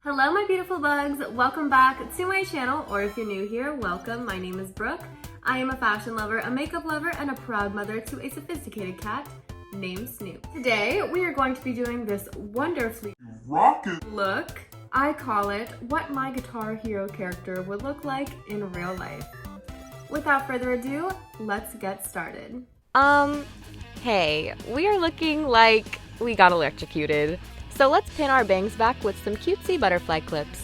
Hello my beautiful bugs, welcome back to my channel, or if you're new here, welcome. My name is Brooke. I am a fashion lover, a makeup lover, and a proud mother to a sophisticated cat named Snoop. Today, we are going to be doing this wonderfully rocket look. I call it what my Guitar Hero character would look like in real life. Without further ado, let's get started. Hey, we are looking like we got electrocuted. So let's pin our bangs back with some cutesy butterfly clips.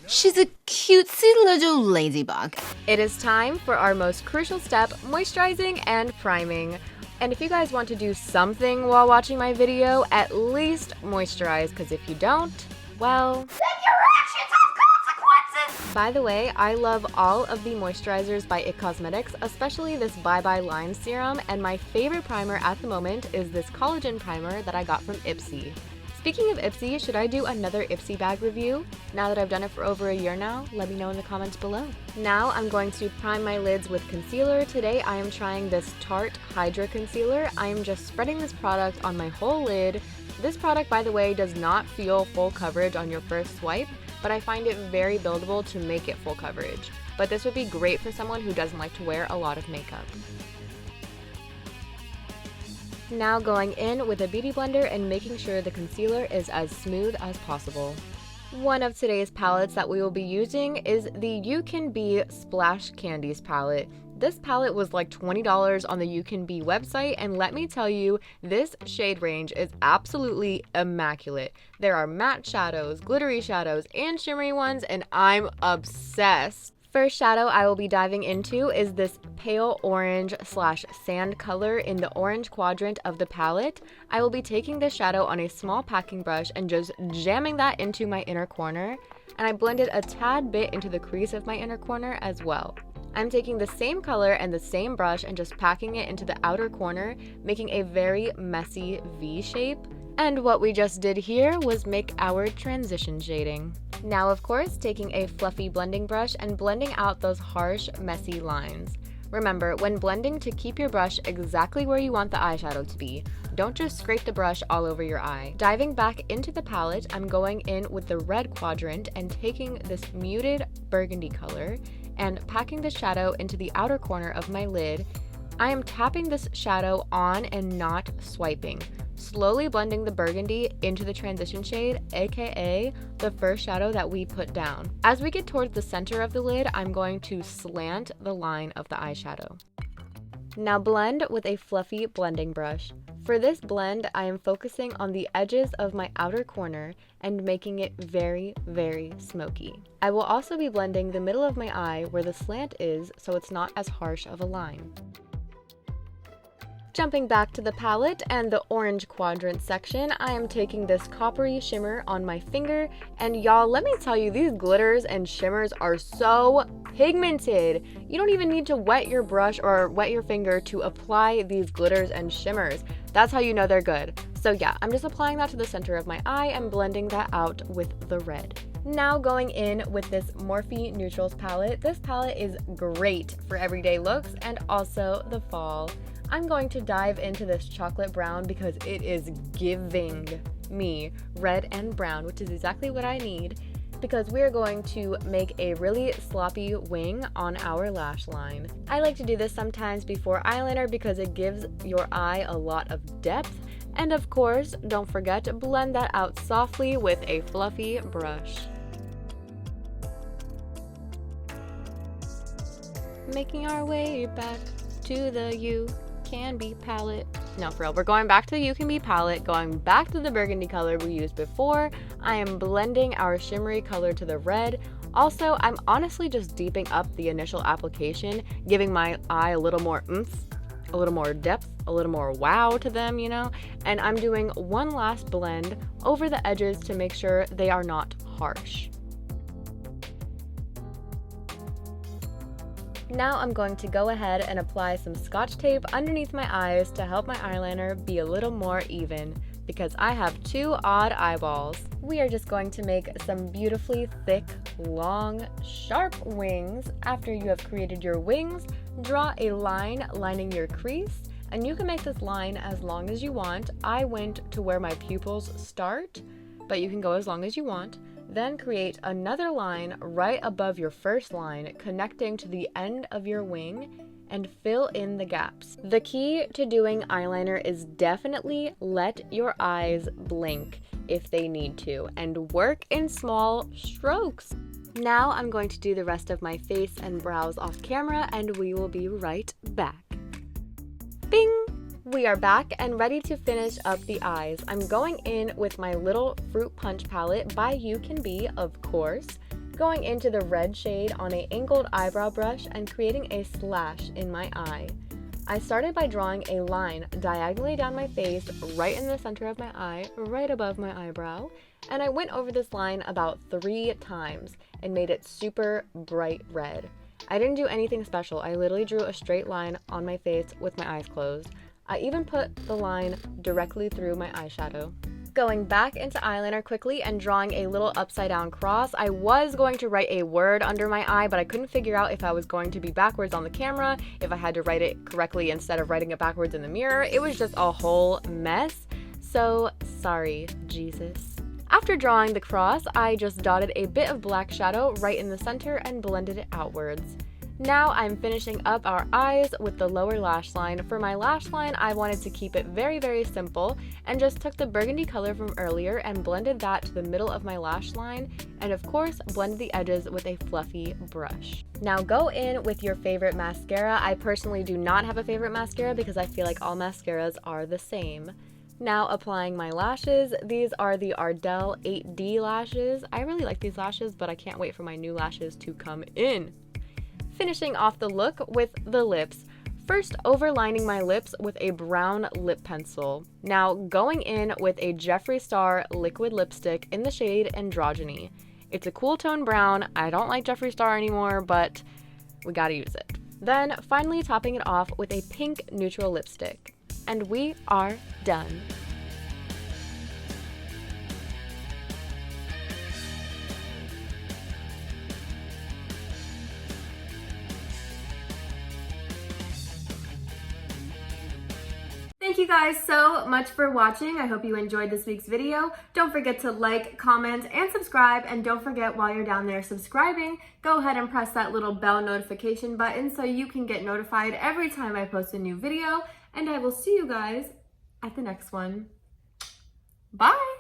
She's a cutesy little ladybug. It is time for our most crucial step, moisturizing and priming. And if you guys want to do something while watching my video, at least moisturize, because if you don't, well, then your actions have consequences! By the way, I love all of the moisturizers by IT Cosmetics, especially this Bye Bye Line Serum, and my favorite primer at the moment is this collagen primer that I got from Ipsy. Speaking of Ipsy, should I do another Ipsy bag review? Now that I've done it for over a year now, let me know in the comments below. Now I'm going to prime my lids with concealer. Today I am trying this Tarte Hydra Concealer. I am just spreading this product on my whole lid. This product, by the way, does not feel full coverage on your first swipe, but I find it very buildable to make it full coverage. But this would be great for someone who doesn't like to wear a lot of makeup. Now going in with a beauty blender and making sure the concealer is as smooth as possible. One of today's palettes that we will be using is the UCANBE Splash Candies palette. This palette was like $20 on the UCANBE website, and let me tell you, this shade range is absolutely immaculate. There are matte shadows, glittery shadows, and shimmery ones, and I'm obsessed. First shadow I will be diving into is this pale orange / sand color in the orange quadrant of the palette. I will be taking this shadow on a small packing brush and just jamming that into my inner corner, and I blended a tad bit into the crease of my inner corner as well. I'm taking the same color and the same brush and just packing it into the outer corner, making a very messy V shape. And what we just did here was make our transition shading. Now, of course, taking a fluffy blending brush and blending out those harsh, messy lines. Remember, when blending, to keep your brush exactly where you want the eyeshadow to be. Don't just scrape the brush all over your eye. Diving back into the palette, I'm going in with the red quadrant and taking this muted burgundy color and packing the shadow into the outer corner of my lid. I am tapping this shadow on and not swiping, slowly blending the burgundy into the transition shade, aka the first shadow that we put down. As we get towards the center of the lid, I'm going to slant the line of the eyeshadow. Now blend with a fluffy blending brush. For this blend, I am focusing on the edges of my outer corner and making it very, very smoky. I will also be blending the middle of my eye where the slant is, so it's not as harsh of a line. Jumping back to the palette and the orange quadrant section, I am taking this coppery shimmer on my finger, and y'all, let me tell you, these glitters and shimmers are so pigmented. You don't even need to wet your brush or wet your finger to apply these glitters and shimmers. That's how you know they're good. So yeah, I'm just applying that to the center of my eye and blending that out with the red. Now going in with this Morphe Neutrals palette. This palette is great for everyday looks and also the fall. I'm going to dive into this chocolate brown because it is giving me red and brown, which is exactly what I need, because we're going to make a really sloppy wing on our lash line. I like to do this sometimes before eyeliner because it gives your eye a lot of depth. And of course, don't forget to blend that out softly with a fluffy brush. Making our way back to the UCANBE palette. No, for real, we're going back to the UCANBE palette, going back to the burgundy color we used before. I am blending our shimmery color to the red. Also, I'm honestly just deeping up the initial application, giving my eye a little more oomph, a little more depth, a little more wow to them, you know? And I'm doing one last blend over the edges to make sure they are not harsh. Now I'm going to go ahead and apply some Scotch tape underneath my eyes to help my eyeliner be a little more even, because I have two odd eyeballs. We are just going to make some beautifully thick, long, sharp wings. After you have created your wings, draw a line lining your crease, and you can make this line as long as you want. I went to where my pupils start, but you can go as long as you want. Then create another line right above your first line, connecting to the end of your wing, and fill in the gaps. The key to doing eyeliner is definitely let your eyes blink if they need to, and work in small strokes. Now I'm going to do the rest of my face and brows off camera, and we will be right back. Bing! We are back and ready to finish up the eyes. I'm going in with my little Fruit Punch palette by UCANBE, of course, going into the red shade on an angled eyebrow brush and creating a slash in my eye. I started by drawing a line diagonally down my face, right in the center of my eye, right above my eyebrow, and I went over this line about 3 times and made it super bright red. I didn't do anything special. I literally drew a straight line on my face with my eyes closed. I even put the line directly through my eyeshadow. Going back into eyeliner quickly and drawing a little upside down cross. I was going to write a word under my eye, but I couldn't figure out if I was going to be backwards on the camera, if I had to write it correctly instead of writing it backwards in the mirror. It was just a whole mess. So sorry, Jesus. After drawing the cross, I just dotted a bit of black shadow right in the center and blended it outwards. Now I'm finishing up our eyes with the lower lash line. For my lash line, I wanted to keep it very, very simple and just took the burgundy color from earlier and blended that to the middle of my lash line, and of course blended the edges with a fluffy brush. Now go in with your favorite mascara. I personally do not have a favorite mascara because I feel like all mascaras are the same. Now applying my lashes. These are the Ardell 8D lashes. I really like these lashes, but I can't wait for my new lashes to come in. Finishing off the look with the lips. First, overlining my lips with a brown lip pencil. Now going in with a Jeffree Star liquid lipstick in the shade Androgyny. It's a cool tone brown. I don't like Jeffree Star anymore, but we gotta use it. Then finally topping it off with a pink neutral lipstick. And we are done. Thank you guys so much for watching. I hope you enjoyed this week's video. Don't forget to like, comment, and subscribe. And don't forget, while you're down there subscribing, go ahead and press that little bell notification button so you can get notified every time I post a new video. And I will see you guys at the next one. Bye!